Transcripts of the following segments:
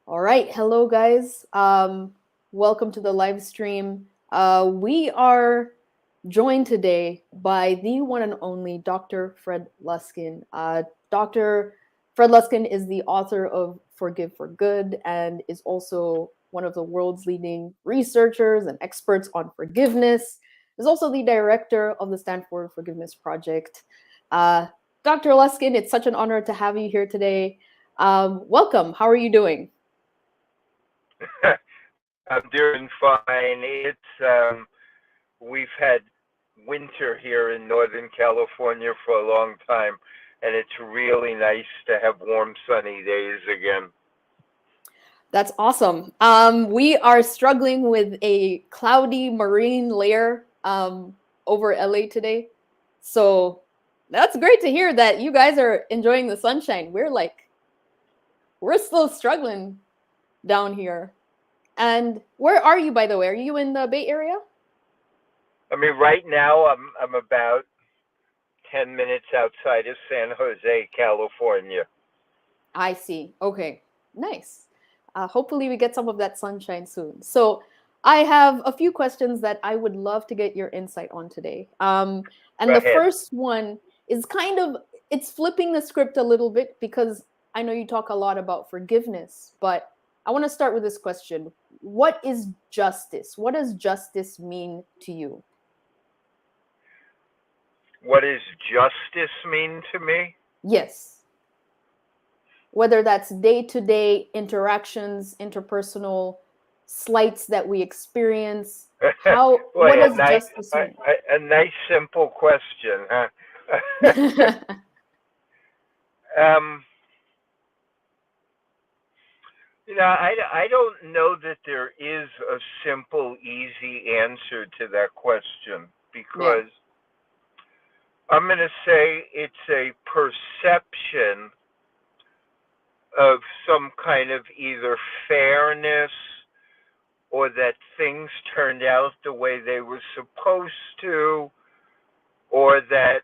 All right, hello guys. Welcome to the live stream. We are joined today by the one and only Dr. Fred Luskin. Dr. Fred Luskin is the author of Forgive for Good and is also one of the world's leading researchers and experts on forgiveness. Is also the director of the Stanford Forgiveness Project. Uh, Dr. Luskin, it's such an honor to have you here today. Welcome. How are you doing? I'm doing fine. We've had winter here in Northern California for a long time, and it's really nice to have warm, sunny days again. That's awesome. We are struggling with a cloudy marine layer over LA today. So that's great to hear that you guys are enjoying the sunshine. We're still struggling down here. And where are you, by the way? Are you in the Bay Area? I mean, right now I'm about 10 minutes outside of San Jose, California. I see. Okay, nice. Hopefully, we get some of that sunshine soon. So, I have a few questions that I would love to get your insight on today. And Go the ahead. first one is it's flipping the script a little bit because I know you talk a lot about forgiveness, but I want to start with this question. What is justice? What does justice mean to you? What does justice mean to me? Yes. Whether that's day-to-day interactions, interpersonal slights that we experience. Boy, What does justice mean? a nice, simple question, huh? um, I don't know that there is a simple, easy answer to that question Yeah. because I'm going to say it's a perception of some kind of either fairness or that things turned out the way they were supposed to, or that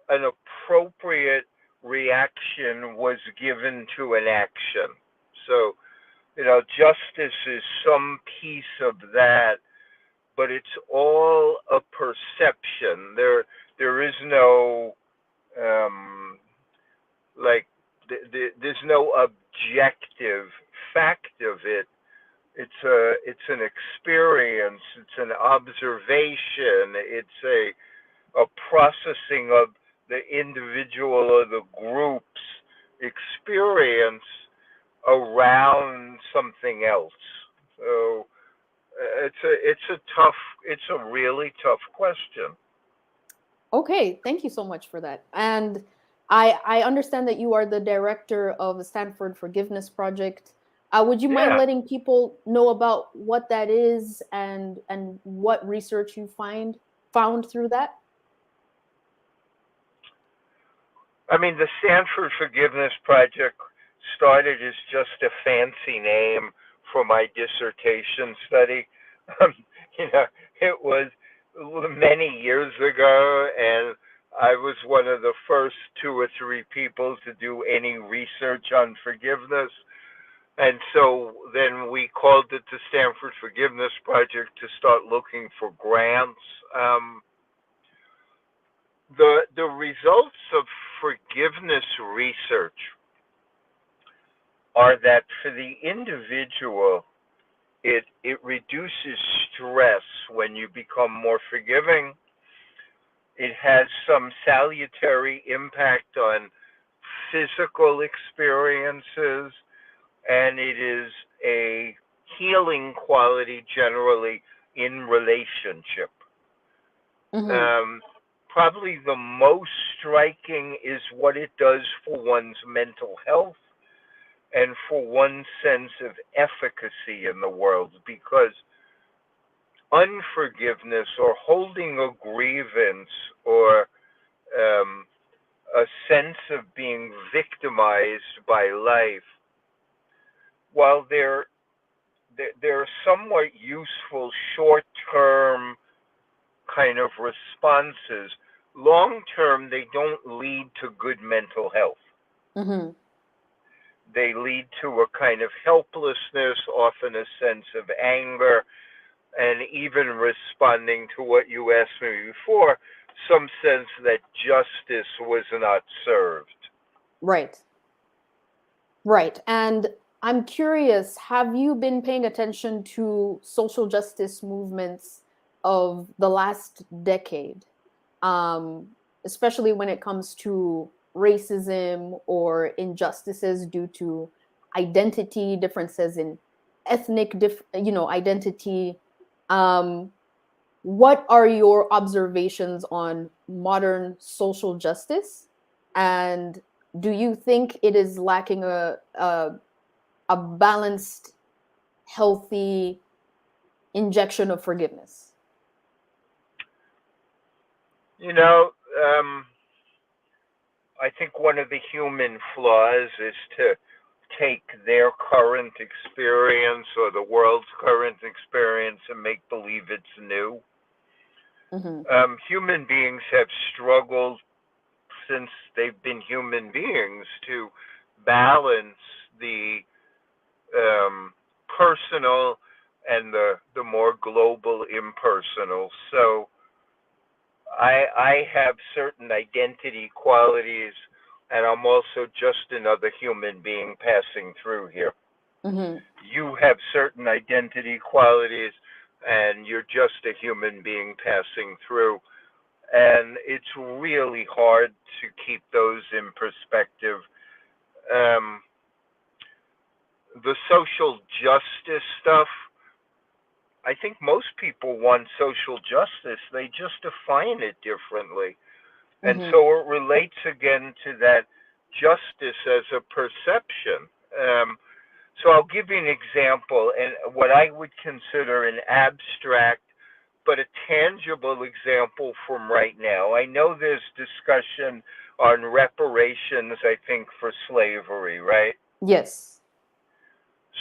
an appropriate reaction was given to an action. So, justice is some piece of that, but it's all a perception. There is no um, like there's no objective fact of it. It's an experience. It's an observation. It's a processing of the individual or the group's experience around something else. So it's a really tough question. Okay, thank you so much for that. And I understand that you are the director of the Stanford Forgiveness Project. Would you mind Yeah. letting people know about what that is and what research you found through that? I mean, the Stanford Forgiveness Project started as just a fancy name for my dissertation study. Um, you know, it was many years ago, and I was one of the first two or three people to do any research on forgiveness. And so then we called it the Stanford Forgiveness Project to start looking for grants. The results of forgiveness research are that for the individual, it reduces stress when you become more forgiving. It has some salutary impact on physical experiences, and it is a healing quality generally in relationship. Mm-hmm. Um, Probably the most striking is what it does for one's mental health and for one's sense of efficacy in the world, because unforgiveness or holding a grievance or um, a sense of being victimized by life, while they're somewhat useful short-term kind of responses, long term they don't lead to good mental health. Mm-hmm. They lead to a kind of helplessness, often a sense of anger, and even responding to what you asked me before, some sense that justice was not served. Right. Right. And I'm curious, have you been paying attention to social justice movements of the last decade? Um, Especially when it comes to racism or injustices due to identity differences in identity. Um, what are your observations on modern social justice, and do you think it is lacking a balanced, healthy injection of forgiveness? You know, um, I think one of the human flaws is to take their current experience or the world's current experience and make believe it's new. Mm-hmm. Human beings have struggled since they've been human beings to balance the personal and the more global impersonal. So I have certain identity qualities, and I'm also just another human being passing through here. Mm-hmm. You have certain identity qualities, and you're just a human being passing through. And it's really hard to keep those in perspective. Um, the social justice stuff, I think most people want social justice, they just define it differently. And Mm-hmm. so it relates again to that justice as a perception. So I'll give you an example, and what I would consider an abstract but a tangible example from right now. I know there's discussion on reparations, I think, for slavery, right? Yes.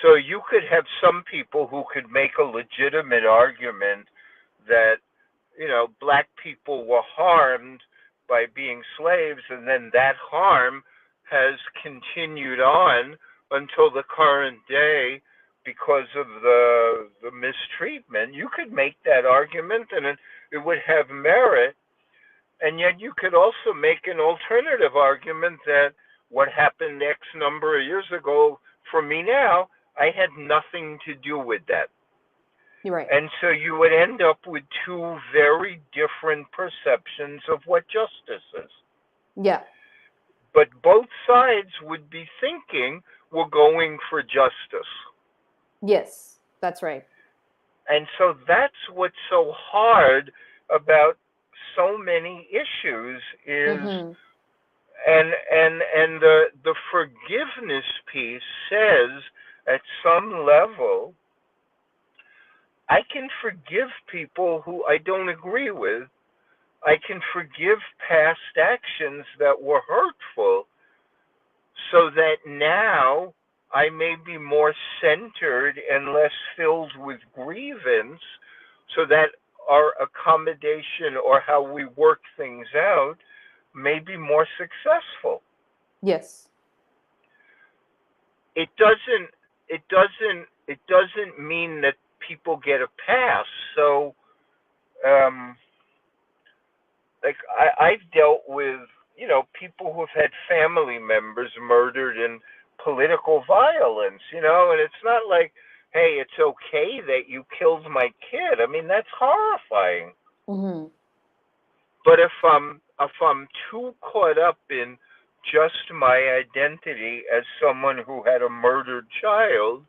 So you could have some people who could make a legitimate argument that, black people were harmed by being slaves, and then that harm has continued on until the current day because of the mistreatment. You could make that argument, and it would have merit. And yet you could also make an alternative argument that what happened X number of years ago for me now, I had nothing to do with that. You're right. And so you would end up with two very different perceptions of what justice is. Yeah. But both sides would be thinking we're going for justice. Yes, that's right. And so that's what's so hard about so many issues is Mm-hmm. and the forgiveness piece says at some level I can forgive people who I don't agree with. I can forgive past actions that were hurtful so that now I may be more centered and less filled with grievance so that our accommodation or how we work things out may be more successful. Yes. It doesn't mean that people get a pass. So um like I've dealt with, people who've had family members murdered in political violence, and it's not like, hey, it's okay that you killed my kid. I mean, that's horrifying. Mm-hmm. But if I'm too caught up in just my identity as someone who had a murdered child,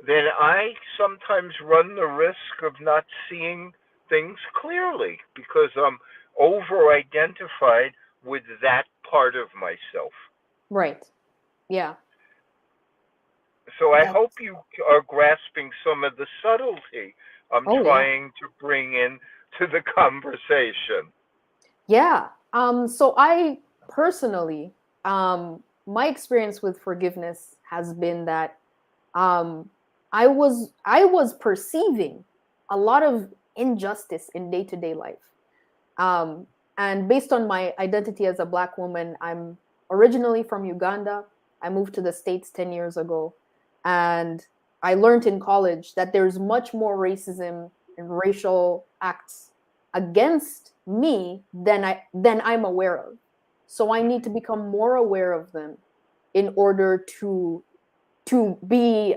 then I sometimes run the risk of not seeing things clearly because I'm over identified with that part of myself. Right. Yeah. So I hope That's you are grasping some of the subtlety I'm Oh yeah. trying to bring in to the conversation. Yeah. So I personally, my experience with forgiveness has been that um, I was perceiving a lot of injustice in day to day life, and based on my identity as a Black woman, I'm originally from Uganda. I moved to the States 10 years ago, and I learned in college that there's much more racism and racial acts against me than I'm aware of. So I need to become more aware of them in order be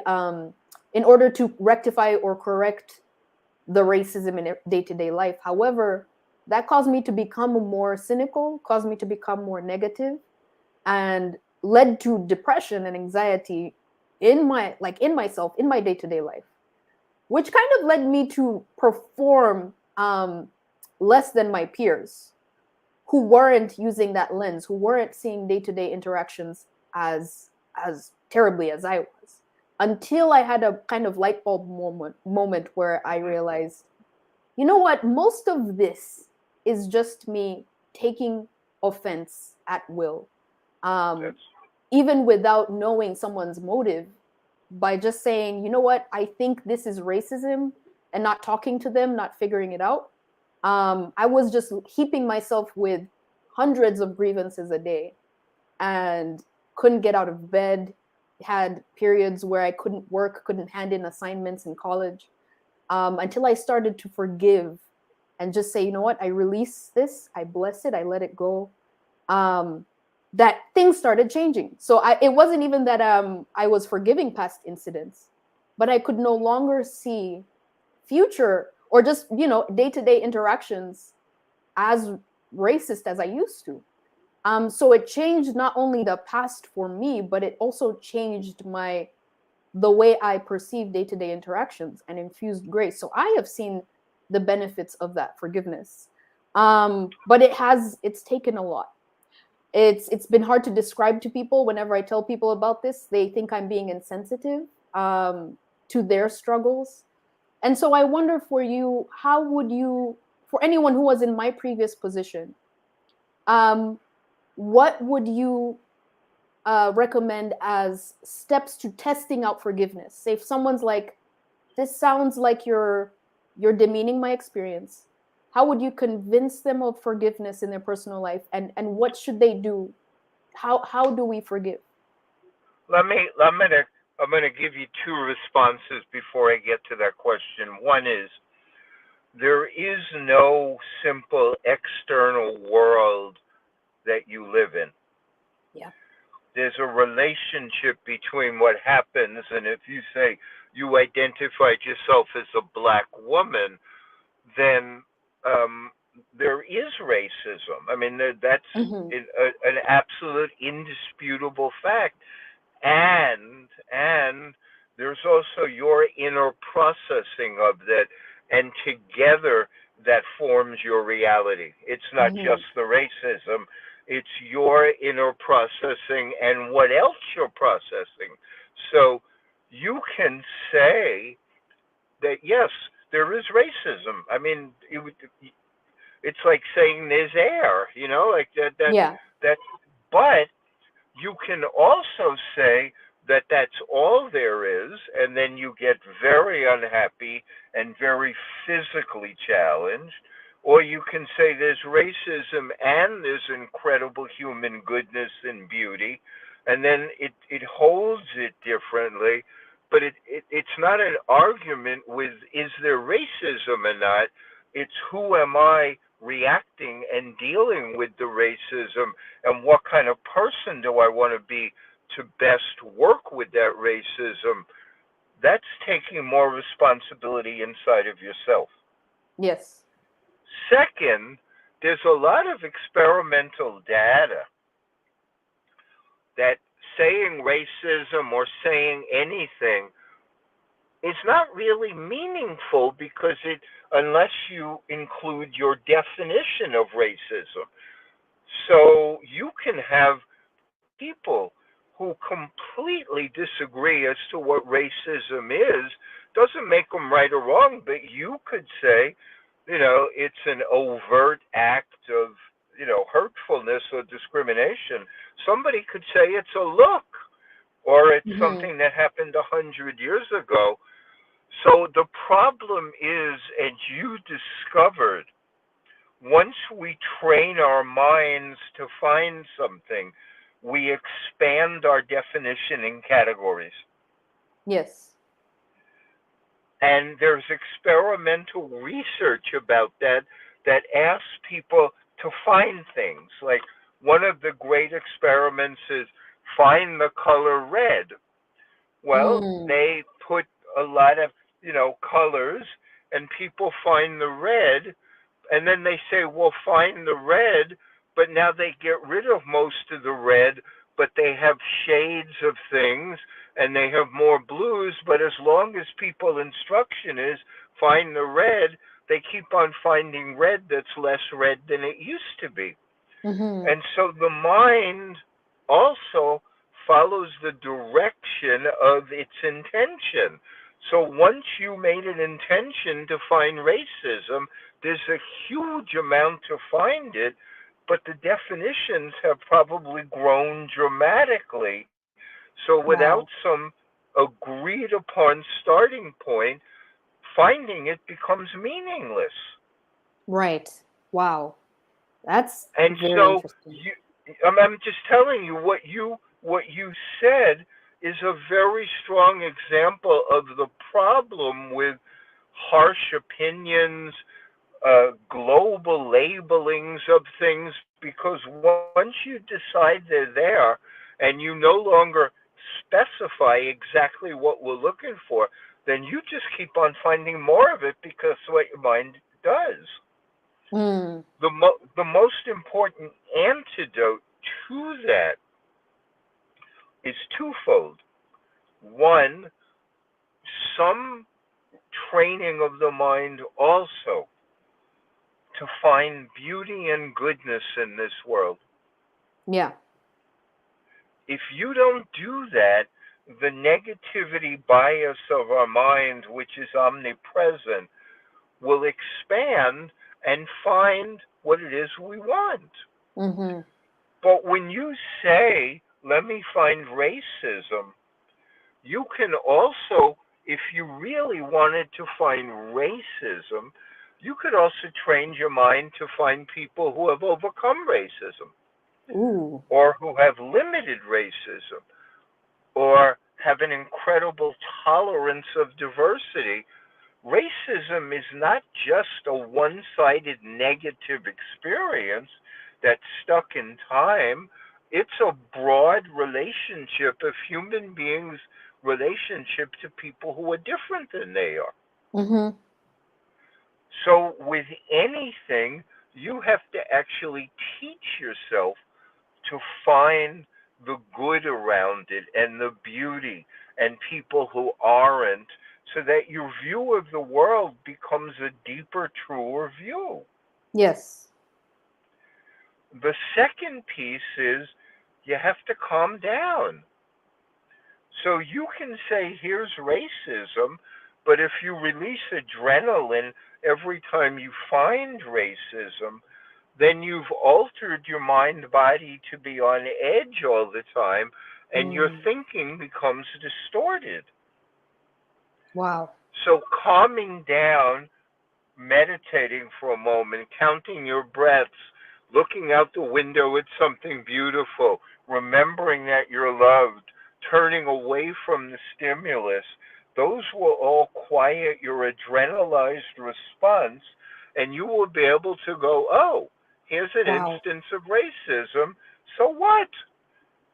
in order to rectify or correct the racism in day-to-day life. However, that caused me to become more cynical, caused me to become more negative, and led to depression and anxiety in myself, in my day-to-day life, which kind of led me to perform less than my peers who weren't using that lens, who weren't seeing day-to-day interactions as terribly as I was, until I had a kind of light bulb moment where I realized, you know what, most of this is just me taking offense at will, even without knowing someone's motive, by just saying, you know what, I think this is racism, and not talking to them, not figuring it out. I was just heaping myself with hundreds of grievances a day and couldn't get out of bed, had periods where I couldn't work, couldn't hand in assignments in college, until I started to forgive and just say, you know what, I release this, I bless it, I let it go. That things started changing. So it wasn't even that I was forgiving past incidents, but I could no longer see future or just, day-to-day interactions as racist as I used to. So it changed not only the past for me, but it also changed the way I perceive day-to-day interactions and infused grace. So I have seen the benefits of that forgiveness. But it's taken a lot. It's been hard to describe to people. Whenever I tell people about this, they think I'm being insensitive to their struggles. And so I wonder for you, for anyone who was in my previous position, what would you recommend as steps to testing out forgiveness? Say if someone's like, this sounds like you're demeaning my experience, how would you convince them of forgiveness in their personal life, and what should they do? How do we forgive? I'm gonna give you two responses before I get to that question. One is, there is no simple external world that you live in. Yeah. There's a relationship between what happens, and if you say you identified yourself as a black woman, then there is racism. I mean, that's an absolute indisputable fact. And there's also your inner processing of that, and together that forms your reality. It's not just the racism, it's your inner processing and what else you're processing. So you can say that yes, there is racism. I mean, it's like saying there's air, like that. Yeah. But you can also say that that's all there is, and then you get very unhappy and very physically challenged. Or you can say there's racism and there's incredible human goodness and beauty, and then it holds it differently. But it's not an argument with is there racism or not. It's who am I reacting and dealing with the racism, and what kind of person do I want to be to best work with that racism. That's taking more responsibility inside of yourself. Yes. Second, there's a lot of experimental data that saying racism or saying anything is not really meaningful, because unless you include your definition of racism. So you can have people who completely disagree as to what racism is. Doesn't make them right or wrong, but you could say, it's an overt act of, hurtfulness or discrimination. Somebody could say it's a look, or it's something that happened 100 years ago. So the problem is, as you discovered, once we train our minds to find something, we expand our definition in categories. Yes. And there's experimental research about that asks people to find things. Like one of the great experiments is find the color red. Well, Mm. they put a lot of, colors, and people find the red, and then they say, well, find the red, but now they get rid of most of the red, but they have shades of things, and they have more blues, but as long as people instruction is find the red, they keep on finding red that's less red than it used to be. Mm-hmm. And so the mind also follows the direction of its intention. So once you made an intention to find racism, there's a huge amount to find it, but the definitions have probably grown dramatically. So without Wow. some agreed upon starting point, finding it becomes meaningless. Right. Wow. That's And very so interesting. I'm just telling you what you said is a very strong example of the problem with harsh opinions, global labelings of things, because once you decide they're there and you no longer specify exactly what we're looking for, then you just keep on finding more of it because what your mind does. Mm. The most important antidote to that is twofold. One, some training of the mind also to find beauty and goodness in this world. Yeah. If you don't do that, the negativity bias of our mind, which is omnipresent, will expand and find what it is we want. Mm-hmm. But when you say, let me find racism, you can also, if you really wanted to find racism, you could also train your mind to find people who have overcome racism Ooh. or who have limited racism or have an incredible tolerance of diversity. Racism is not just a one sided negative experience that's stuck in time. It's a broad relationship of human beings' relationship to people who are different than they are. Mm-hmm. So, with anything, you have to actually teach yourself to find the good around it and the beauty and people who aren't, so that your view of the world becomes a deeper, truer view. Yes. The second piece is you have to calm down. So you can say, here's racism, but if you release adrenaline every time you find racism, then you've altered your mind body to be on edge all the time, and your Mm. thinking becomes distorted. Wow. So calming down, meditating for a moment, counting your breaths, looking out the window at something beautiful, remembering that you're loved, turning away from the stimulus, those will all quiet your adrenalized response, and you will be able to go, oh, here's an Wow. instance of racism, so what?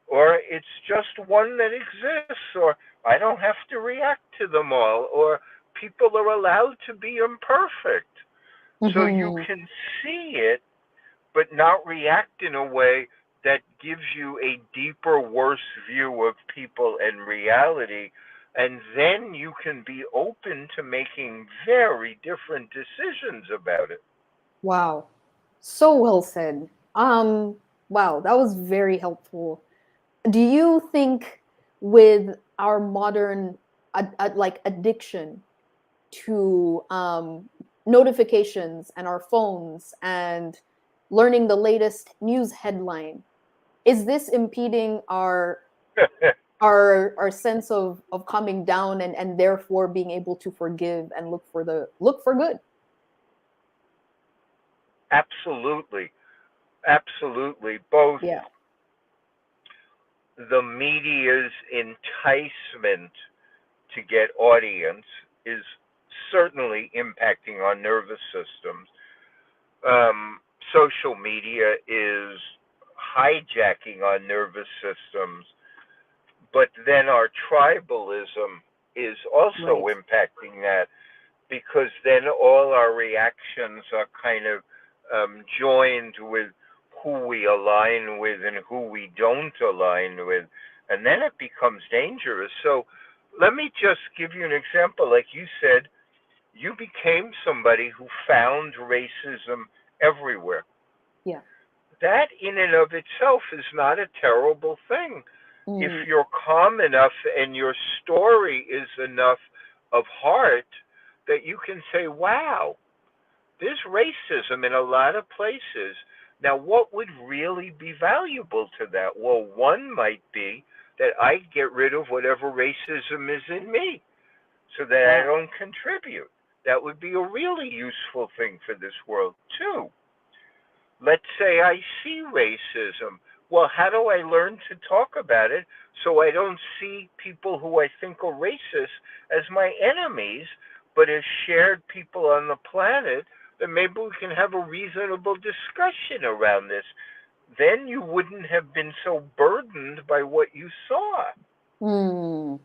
Or it's just one that exists, or I don't have to react to them all, or people are allowed to be imperfect. So you Mm-hmm. can see it, but not react in a way that gives you a deeper, worse view of people and reality. And then you can be open to making very different decisions about it. Wow. So well said. Wow, that was very helpful. Do you think with our modern like addiction to notifications and our phones and learning the latest news headline, is this impeding our sense of coming down and therefore being able to forgive and look for good? Absolutely. Absolutely. Both Yeah. the media's enticement to get audience is certainly impacting our nervous systems. Social media is hijacking our nervous systems, but then our tribalism is also Right. impacting that, because then all our reactions are kind of joined with who we align with and who we don't align with, and then it becomes dangerous. So let me just give you an example. Like you said, you became somebody who found racism everywhere. Yeah. That in and of itself is not a terrible thing. If Mm. you're calm enough and your story is enough of heart that you can say, wow, there's racism in a lot of places. Now, what would really be valuable to that? Well, one might be that I get rid of whatever racism is in me so that I Wow. don't contribute. That would be a really useful thing for this world, too. Let's say I see racism. Well, how do I learn to talk about it so I don't see people who I think are racist as my enemies, but as shared people on the planet? Then maybe we can have a reasonable discussion around this. Then you wouldn't have been so burdened by what you saw. Mm.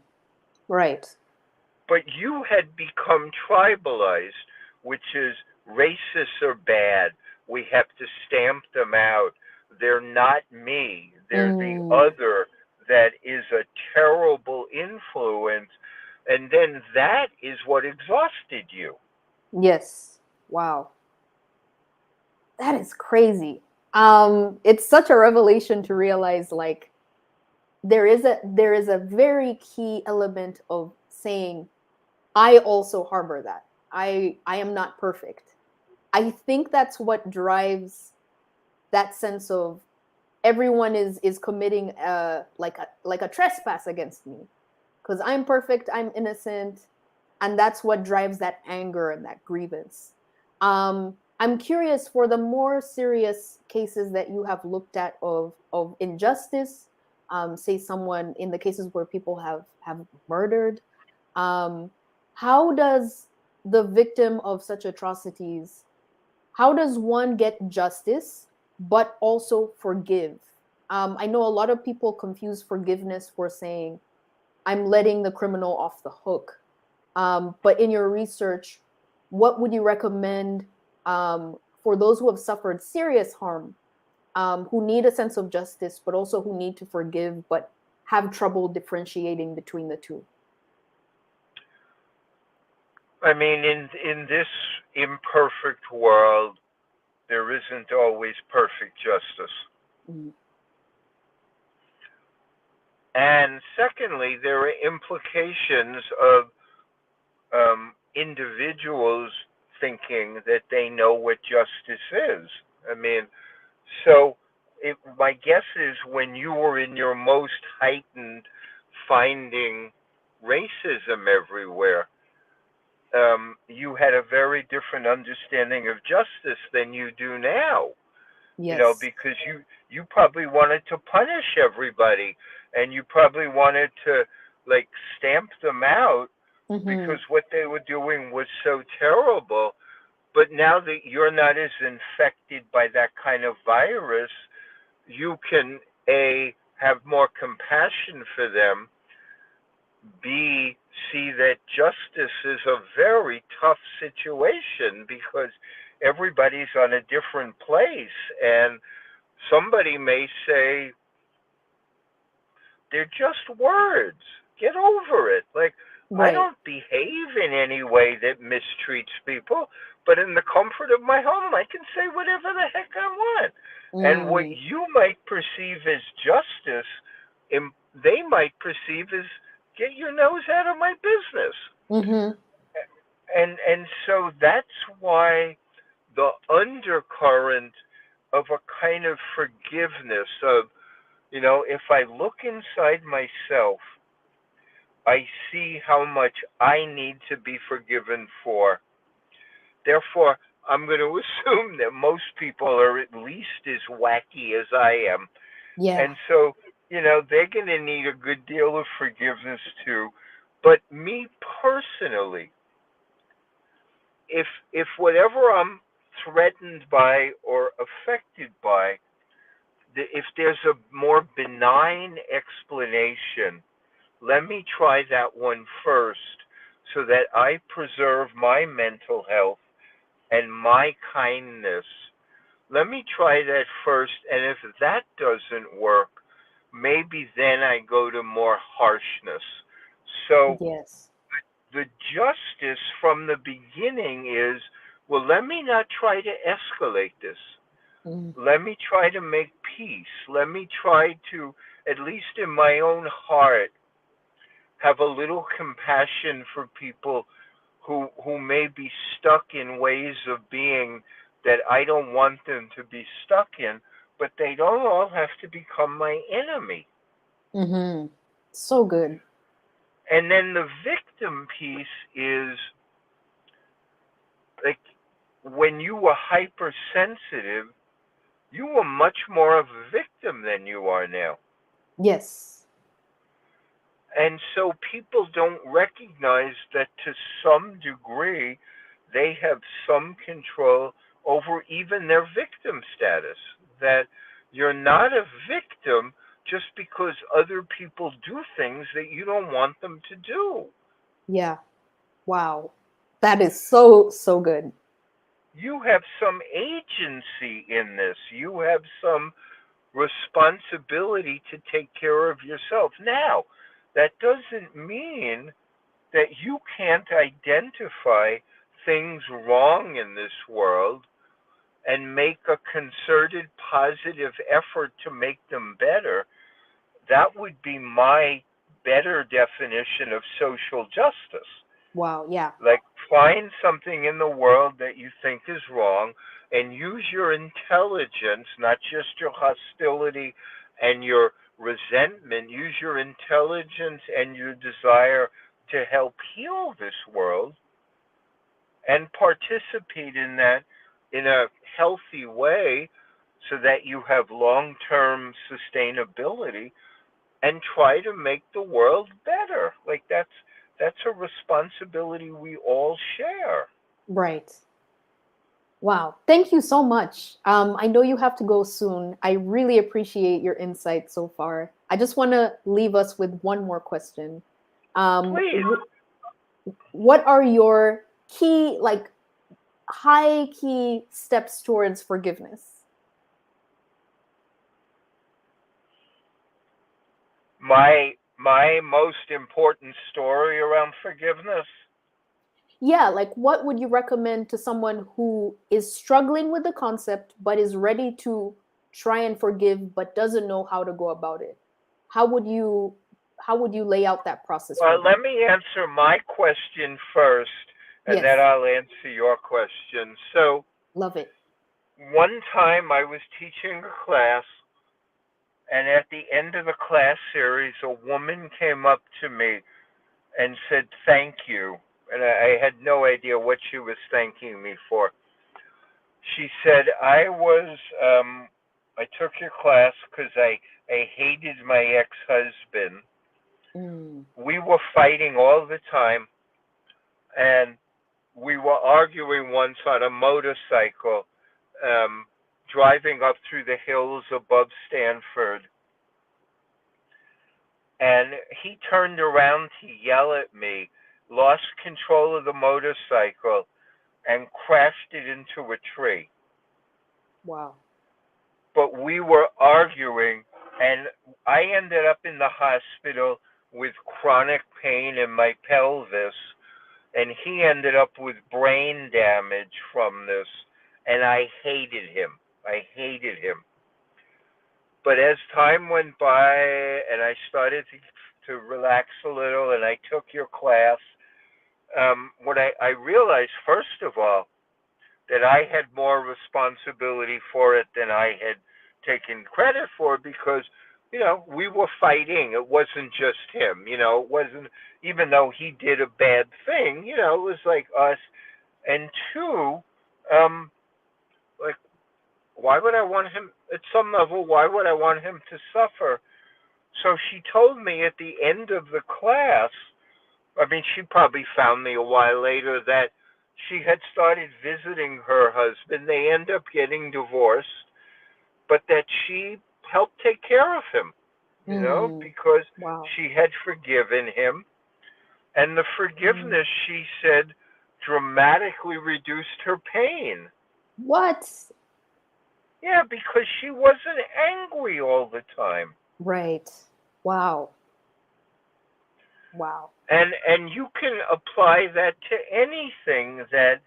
Right. But you had become tribalized, which is racists are bad. We have to stamp them out. They're not me. They're the Mm. other that is a terrible influence. And then that is what exhausted you. Yes. Wow. That is crazy. It's such a revelation to realize, like, there is a very key element of saying, I also harbor that. I am not perfect. I think that's what drives that sense of everyone is committing like a trespass against me because I'm perfect, I'm innocent, and that's what drives that anger and that grievance. I'm curious, for the more serious cases that you have looked at of injustice, say someone in the cases where people have murdered, um, how does the victim of such atrocities, how does one get justice but also forgive? I know a lot of people confuse forgiveness for saying, I'm letting the criminal off the hook. But in your research, what would you recommend for those who have suffered serious harm, who need a sense of justice, but also who need to forgive, but have trouble differentiating between the two? I mean, in this imperfect world, there isn't always perfect justice. Mm. And secondly, there are implications of individuals thinking that they know what justice is. I mean, so my guess is when you were in your most heightened finding racism everywhere, you had a very different understanding of justice than you do now. Yes. Because you probably wanted to punish everybody, and you probably wanted to like stamp them out Mm-hmm. because what they were doing was so terrible. But now that you're not as infected by that kind of virus, you can A, have more compassion for them, B, see that justice is a very tough situation because everybody's on a different place. And somebody may say, they're just words. Get over it. Like, I Right. don't behave in any way that mistreats people, but in the comfort of my home, I can say whatever the heck I want. And what Mm. you might perceive as justice, they might perceive as get your nose out of my business. Mm-hmm. And so that's why the undercurrent of a kind of forgiveness of, if I look inside myself, I see how much I need to be forgiven for. Therefore, I'm going to assume that most people are at least as wacky as I am. Yeah. And so they're going to need a good deal of forgiveness too. But me personally, if whatever I'm threatened by or affected by, if there's a more benign explanation, let me try that one first so that I preserve my mental health and my kindness. Let me try that first, and if that doesn't work, maybe then I go to more harshness. So Yes. the justice from the beginning is, well, let me not try to escalate this. Mm. Let me try to make peace. Let me try to, at least in my own heart, have a little compassion for people who may be stuck in ways of being that I don't want them to be stuck in, but they don't all have to become my enemy. Mm-hmm. So good. And then the victim piece is like when you were hypersensitive, you were much more of a victim than you are now. Yes. And so people don't recognize that to some degree they have some control over even their victim status. That you're not a victim just because other people do things that you don't want them to do. Yeah. Wow. That is so, so good. You have some agency in this. You have some responsibility to take care of yourself. Now, that doesn't mean that you can't identify things wrong in this world and make a concerted positive effort to make them better. That would be my better definition of social justice. Wow. Yeah. Like, find something in the world that you think is wrong and use your intelligence, not just your hostility and your resentment. Use your intelligence and your desire to help heal this world and participate in that in a healthy way so that you have long term sustainability and try to make the world better. Like, that's a responsibility we all share. Right. Wow. Thank you so much. I know you have to go soon. I really appreciate your insight so far. I just want to leave us with one more question. Um, Please. what are your key, like high key steps towards forgiveness? My most important story around forgiveness. Yeah, like what would you recommend to someone who is struggling with the concept but is ready to try and forgive but doesn't know how to go about it? How would you how would you lay out that process for Well, them? let me answer my question first, and then Yes, I'll answer your question. So, love it. one time I was teaching a class, and at the end of the class series, a woman came up to me and said, "Thank you." And I had no idea what she was thanking me for. She said, I took your class because I hated my ex-husband. Mm, We were fighting all the time, and we were arguing once on a motorcycle, um, driving up through the hills above Stanford. And he turned around to yell at me, lost control of the motorcycle, and crashed it into a tree. wow. But we were arguing, and I ended up in the hospital with chronic pain in my pelvis, and he ended up with brain damage from this, and I hated him. I hated him. But as time went by, and I started to relax a little, and I took your class, what I realized, first of all, that I had more responsibility for it than I had taken credit for because, we were fighting. It wasn't just him. It wasn't, even though he did a bad thing, it was like us. And two, like, why would I want him, at some level, why would I want him to suffer So she told me at the end of the class, I mean, she probably found me a while later, that she had started visiting her husband. They end up getting divorced, but that she helped take care of him, Mm. because Wow. she had forgiven him. And the Mm. forgiveness, she said, dramatically reduced her pain. What? Yeah, because she wasn't angry all the time. Right. Wow. Wow. And you can apply that to anything. That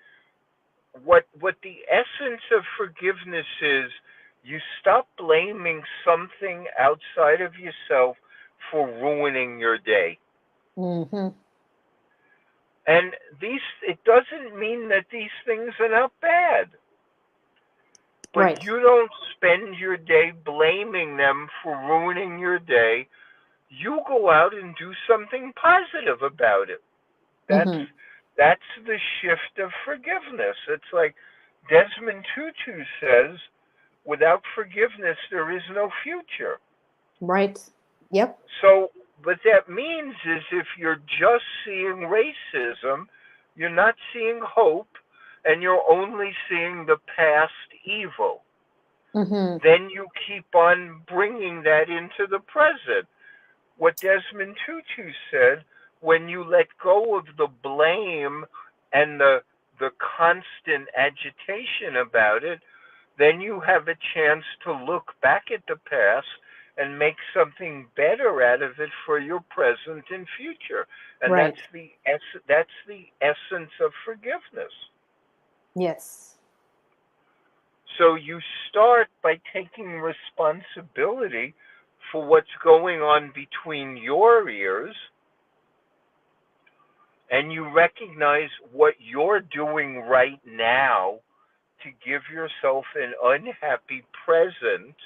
what the essence of forgiveness is, you stop blaming something outside of yourself for ruining your day. Mm-hmm. And it doesn't mean that these things are not bad, but Right. you don't spend your day blaming them for ruining your day. You go out and do something positive about it. That's Mm-hmm. that's the shift of forgiveness. It's like Desmond Tutu says, without forgiveness there is no future. Right. Yep. So what that means is, if you're just seeing racism, you're not seeing hope, and you're only seeing the past evil. Mm-hmm. Then you keep on bringing that into the present. What Desmond Tutu said, when you let go of the blame and the constant agitation about it, then you have a chance to look back at the past and make something better out of it for your present and future. And Right. that's the essence of forgiveness. Yes. So you start by taking responsibility for what's going on between your ears, and you recognize what you're doing right now to give yourself an unhappy present.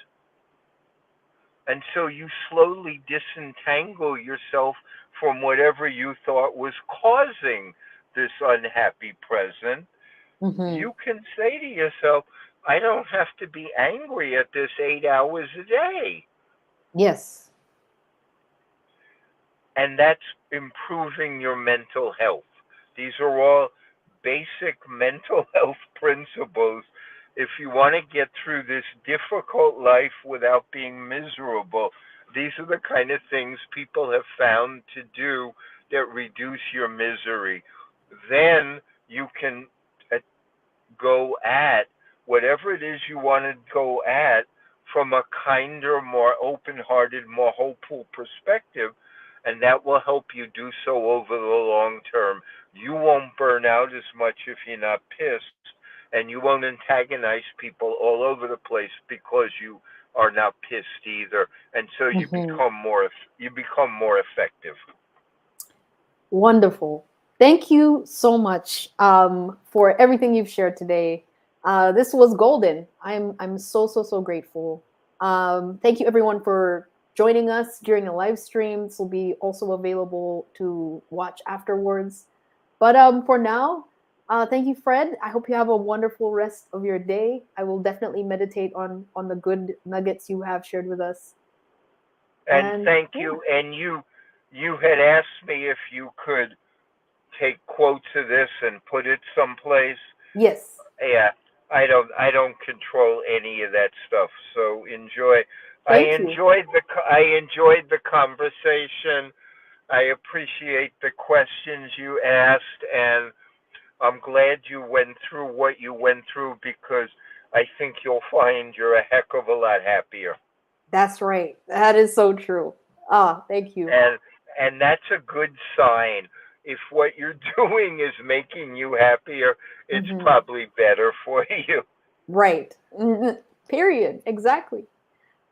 And so you slowly disentangle yourself from whatever you thought was causing this unhappy present. Mm-hmm. You can say to yourself, I don't have to be angry at this 8 hours a day. Yes. And that's improving your mental health. These are all basic mental health principles. If you want to get through this difficult life without being miserable, these are the kind of things people have found to do that reduce your misery. Then you can uh, go at whatever it is you want to go at from a kinder, more open hearted, more hopeful perspective, and that will help you do so over the long term. You won't burn out as much if you're not pissed, and you won't antagonize people all over the place because you are not pissed either. And so Mm-hmm. you become more effective. Wonderful. Thank you so much for everything you've shared today. This was golden. I'm so grateful. Thank you everyone for joining us during the live stream. This will be also available to watch afterwards. But for now, thank you, Fred. I hope you have a wonderful rest of your day. I will definitely meditate on the good nuggets you have shared with us. And And thank yeah, you. And you had asked me if you could take quotes of this and put it someplace. yes, Yeah, I don't control any of that stuff. So enjoy. thank you. I enjoyed the conversation. I appreciate the questions you asked, and I'm glad you went through what you went through, because I think you'll find you're a heck of a lot happier. That's right. That is so true. Ah, thank you. and and that's a good sign. If what you're doing is making you happier, it's Hmm. probably better for you. Right. Mhm. Period. Exactly.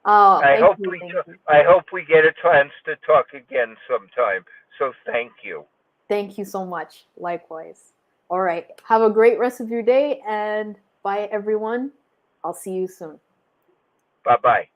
Ah, I thank hope you. we Thank you. I hope we get a chance to talk again sometime. So thank you. Thank you so much. Likewise. All right. Have a great rest of your day and bye, everyone. I'll see you soon. Bye bye.